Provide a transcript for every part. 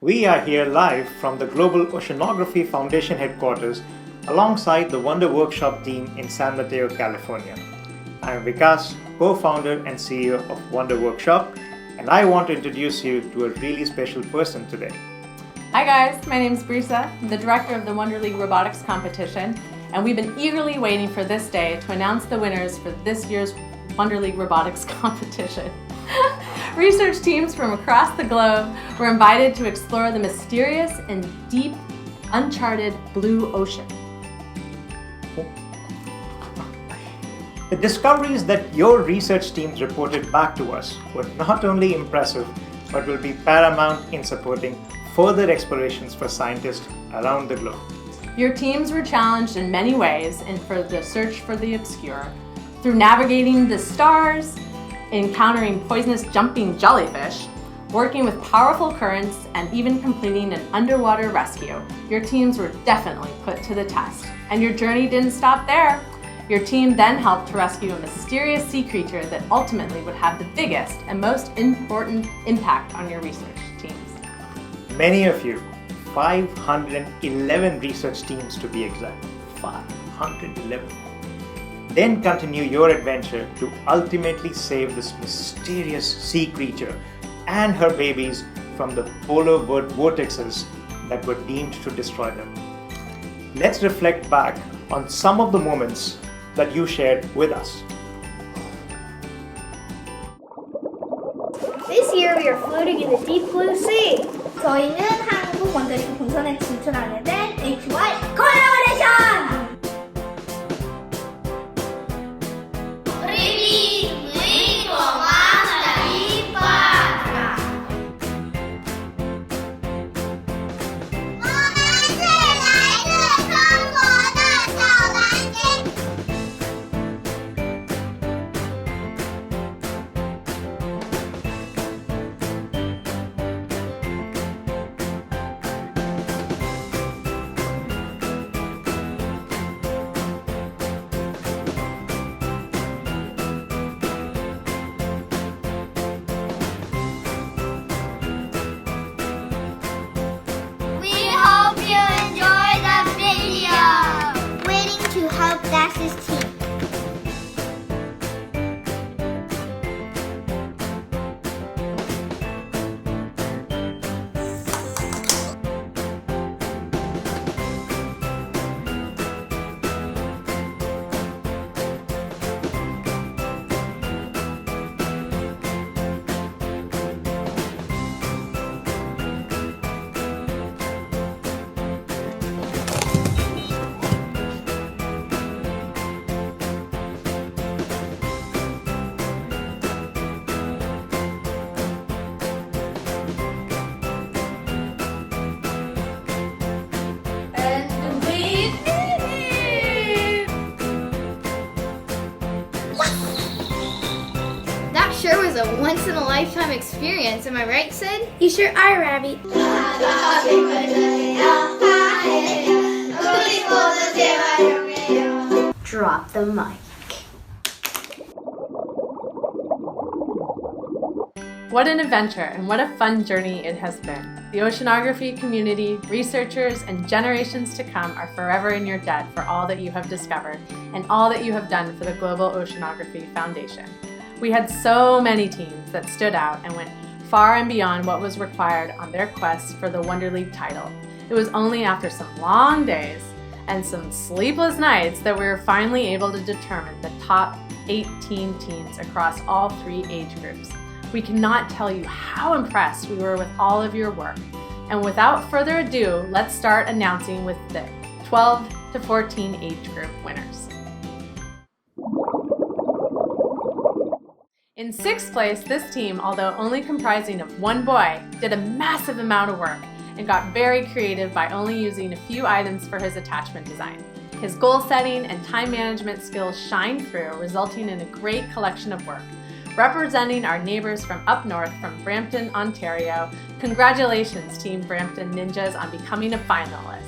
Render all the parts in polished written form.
We are here live from the Global Oceanography Foundation headquarters alongside the Wonder Workshop team in San Mateo, California. I am Vikas, co-founder and CEO of Wonder Workshop, and I want to introduce you to a really special person today. Hi guys, my name is Brisa, I'm the director of the Wonder League Robotics competition, and we've been eagerly waiting for this day to announce the winners for this year's Wonder League Robotics competition. Research teams from across the globe were invited to explore the mysterious and deep, uncharted blue ocean. The discoveries that your research teams reported back to us were not only impressive, but will be paramount in supporting further explorations for scientists around the globe. Your teams were challenged in many ways for the search for the obscure, through navigating the stars, encountering poisonous jumping jellyfish, working with powerful currents, and even completing an underwater rescue. Your teams were definitely put to the test. And your journey didn't stop there. Your team then helped to rescue a mysterious sea creature that ultimately would have the biggest and most important impact on your research teams. Many of you, 511 research teams to be exact, 511. Then continue your adventure to ultimately save this mysterious sea creature and her babies from the polar vortexes that were deemed to destroy them. Let's reflect back on some of the moments that you shared with us. This year we are floating in the deep blue sea. 저희는 한국 원더리그 본선에 진출하게 된 HY 콜라보레이션! That sure was a once-in-a-lifetime experience, am I right, Sid? You sure are, Ravi. Drop the mic. What an adventure and what a fun journey it has been. The oceanography community, researchers, and generations to come are forever in your debt for all that you have discovered and all that you have done for the Global Oceanography Foundation. We had so many teams that stood out and went far and beyond what was required on their quest for the Wonder League title. It was only after some long days and some sleepless nights that we were finally able to determine the top 18 teams across all 3 age groups. We cannot tell you how impressed we were with all of your work. And without further ado, let's start announcing with the 12 to 14 age group winners. In 6th place, this team, although only comprising of 1 boy, did a massive amount of work and got very creative by only using a few items for his attachment design. His goal setting and time management skills shine through, resulting in a great collection of work. Representing our neighbors from up north from Brampton, Ontario, congratulations Team Brampton Ninjas on becoming a finalist.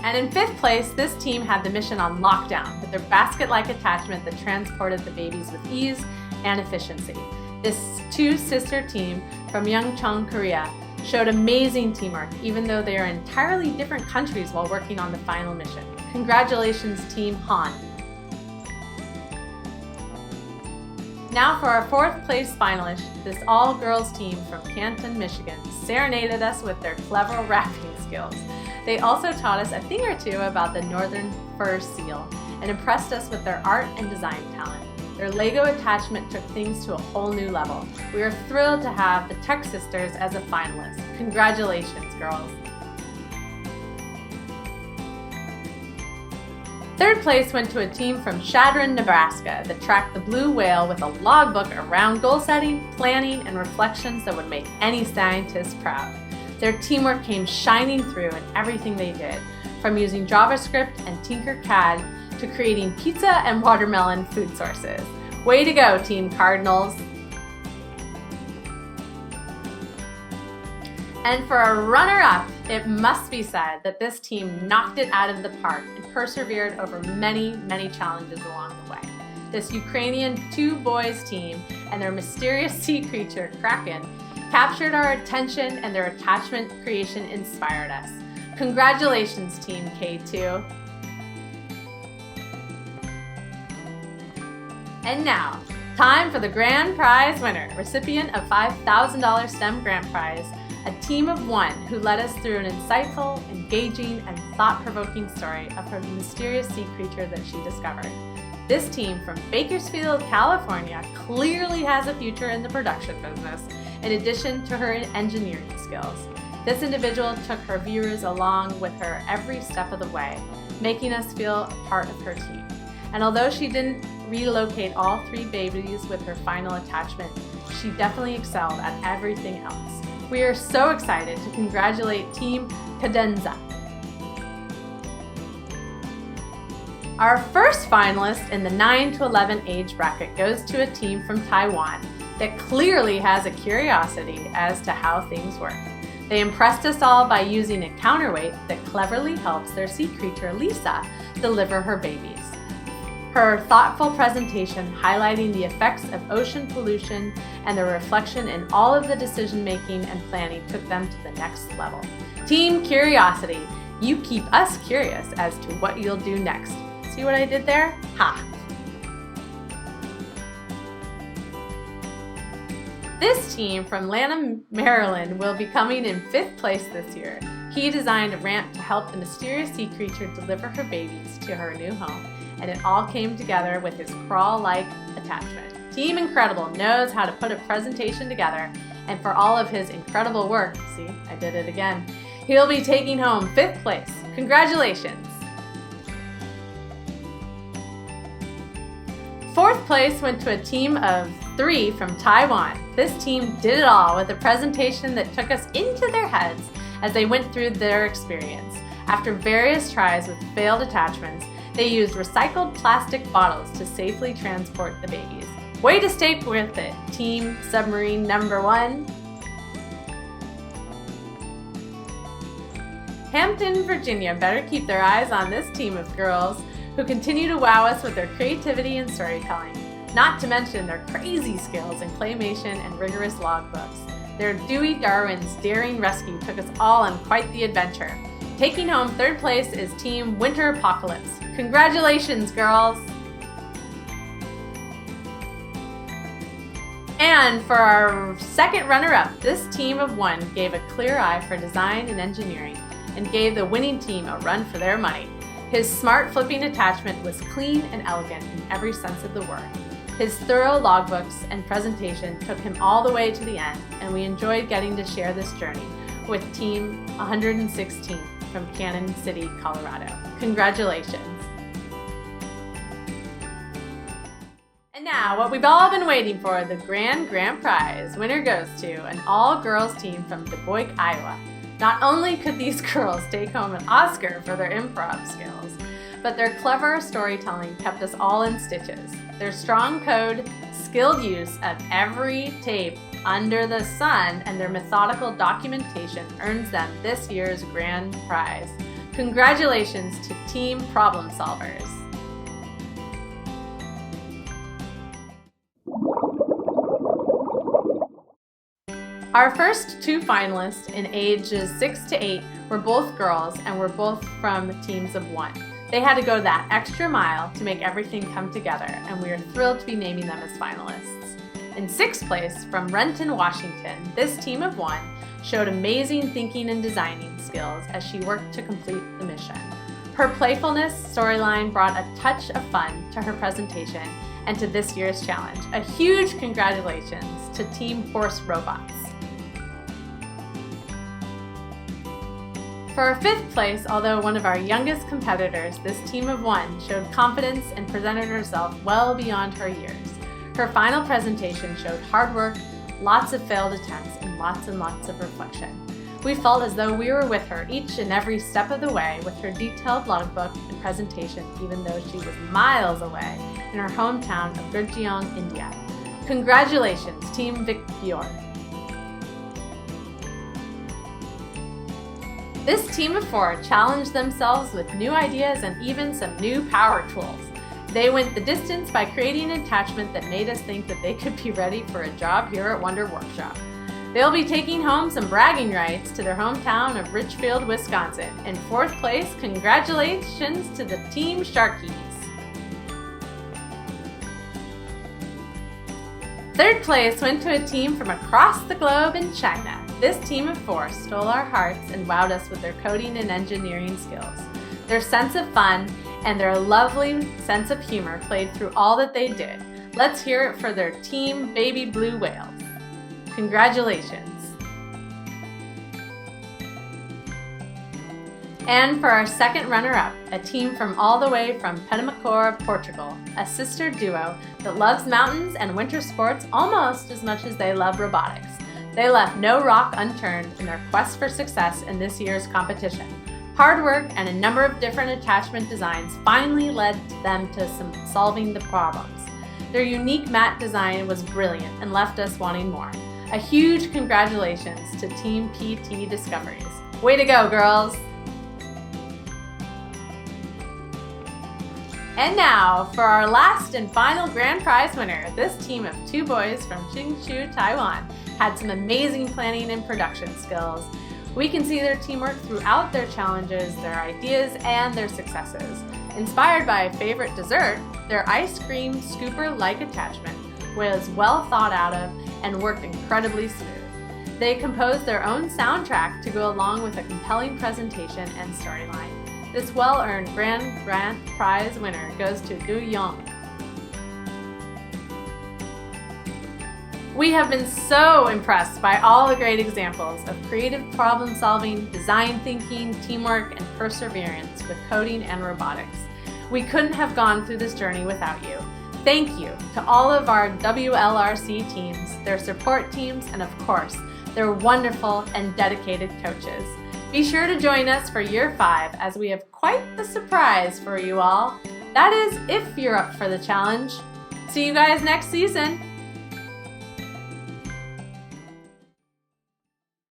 And in 5th place, this team had the mission on lockdown with their basket-like attachment that transported the babies with ease and efficiency. This two-sister team from Yeongcheon, Korea showed amazing teamwork, even though they are in entirely different countries while working on the final mission. Congratulations, Team Han. Now for our 4th place finalist, this all-girls team from Canton, Michigan serenaded us with their clever rapping skills. They also taught us a thing or two about the northern fur seal and impressed us with their art and design talent. Their Lego attachment took things to a whole new level. We are thrilled to have the Tech Sisters as a finalist. Congratulations, girls. 3rd place went to a team from Chadron, Nebraska that tracked the blue whale with a logbook around goal setting, planning, and reflections that would make any scientist proud. Their teamwork came shining through in everything they did, from using JavaScript and Tinkercad to creating pizza and watermelon food sources. Way to go, Team Cardinals! And for a runner-up, it must be said that this team knocked it out of the park and persevered over many, many challenges along the way. This Ukrainian 2-boys team and their mysterious sea creature, Kraken, captured our attention, and their attachment creation inspired us. Congratulations, Team K2. And now, time for the grand prize winner, recipient of $5,000 STEM grant prize, a team of 1 who led us through an insightful, engaging, and thought-provoking story of her mysterious sea creature that she discovered. This team from Bakersfield, California clearly has a future in the production business, in addition to her engineering skills. This individual took her viewers along with her every step of the way, making us feel a part of her team. And although she didn't relocate all 3 babies with her final attachment, she definitely excelled at everything else. We are so excited to congratulate Team Cadenza. Our first finalist in the 9 to 11 age bracket goes to a team from Taiwan that clearly has a curiosity as to how things work. They impressed us all by using a counterweight that cleverly helps their sea creature, Lisa, deliver her babies. Her thoughtful presentation highlighting the effects of ocean pollution and their reflection in all of the decision-making and planning took them to the next level. Team Curiosity, you keep us curious as to what you'll do next. See what I did there? Ha! This team from Lanham, Maryland will be coming in 5th place this year. He designed a ramp to help the mysterious sea creature deliver her babies to her new home, and it all came together with his crawl-like attachment. Team Incredible knows how to put a presentation together, and for all of his incredible work, see, I did it again, he'll be taking home 5th place. Congratulations! 4th place went to a team of 3 from Taiwan. This team did it all with a presentation that took us into their heads as they went through their experience. After various tries with failed attachments, they used recycled plastic bottles to safely transport the babies. Way to stay with it, Team Submarine number 1. Hampton, Virginia better keep their eyes on this team of girls who continue to wow us with their creativity and storytelling, not to mention their crazy skills in claymation and rigorous logbooks. Their Dewey Darwin's daring rescue took us all on quite the adventure. Taking home 3rd place is Team Winter Apocalypse. Congratulations, girls! And for our 2nd runner-up, this team of 1 gave a clear eye for design and engineering and gave the winning team a run for their money. His smart flipping attachment was clean and elegant in every sense of the word. His thorough logbooks and presentation took him all the way to the end, and we enjoyed getting to share this journey with Team 116 from Cannon City, Colorado. Congratulations! And now, what we've all been waiting for, the grand prize. Winner goes to an all-girls team from Du Bois, Iowa. Not only could these girls take home an Oscar for their improv skills, but their clever storytelling kept us all in stitches. Their strong code, skilled use of every tape under the sun, and their methodical documentation earns them this year's grand prize. Congratulations to Team Problem Solvers. Our first two finalists in ages 6 to 8 were both girls and were both from teams of 1. They had to go that extra mile to make everything come together, and we are thrilled to be naming them as finalists. In 6th place, from Renton, Washington, this team of 1 showed amazing thinking and designing skills as she worked to complete the mission. Her playfulness storyline brought a touch of fun to her presentation and to this year's challenge. A huge congratulations to Team Force Robots. For our 5th place, although one of our youngest competitors, this team of 1 showed confidence and presented herself well beyond her years. Her final presentation showed hard work, lots of failed attempts, and lots of reflection. We felt as though we were with her each and every step of the way with her detailed logbook and presentation, even though she was miles away in her hometown of Gurgaon, India. Congratulations, Team Vic Bjorn. This team of 4 challenged themselves with new ideas and even some new power tools. They went the distance by creating an attachment that made us think that they could be ready for a job here at Wonder Workshop. They'll be taking home some bragging rights to their hometown of Richfield, Wisconsin. In 4th place, congratulations to the Team Sharkies. 3rd place went to a team from across the globe in China. This team of 4 stole our hearts and wowed us with their coding and engineering skills. Their sense of fun and their lovely sense of humor played through all that they did. Let's hear it for their team Baby Blue Whales. Congratulations. And for our 2nd runner-up, a team from all the way from Penamacor, Portugal, a sister duo that loves mountains and winter sports almost as much as they love robotics. They left no rock unturned in their quest for success in this year's competition. Hard work and a number of different attachment designs finally led them to solving the problems. Their unique mat design was brilliant and left us wanting more. A huge congratulations to Team PT Discoveries. Way to go, girls! And now, for our last and final grand prize winner, this team of 2 boys from Qingzhou, Taiwan, had some amazing planning and production skills. We can see their teamwork throughout their challenges, their ideas, and their successes. Inspired by a favorite dessert, their ice cream scooper-like attachment was well thought out of and worked incredibly smooth. They composed their own soundtrack to go along with a compelling presentation and storyline. This well-earned grand prize winner goes to Du Yong. We have been so impressed by all the great examples of creative problem solving, design thinking, teamwork, and perseverance with coding and robotics. We couldn't have gone through this journey without you. Thank you to all of our WLRC teams, their support teams, and of course, their wonderful and dedicated coaches. Be sure to join us for year 5 as we have quite the surprise for you all. That is, if you're up for the challenge. See you guys next season.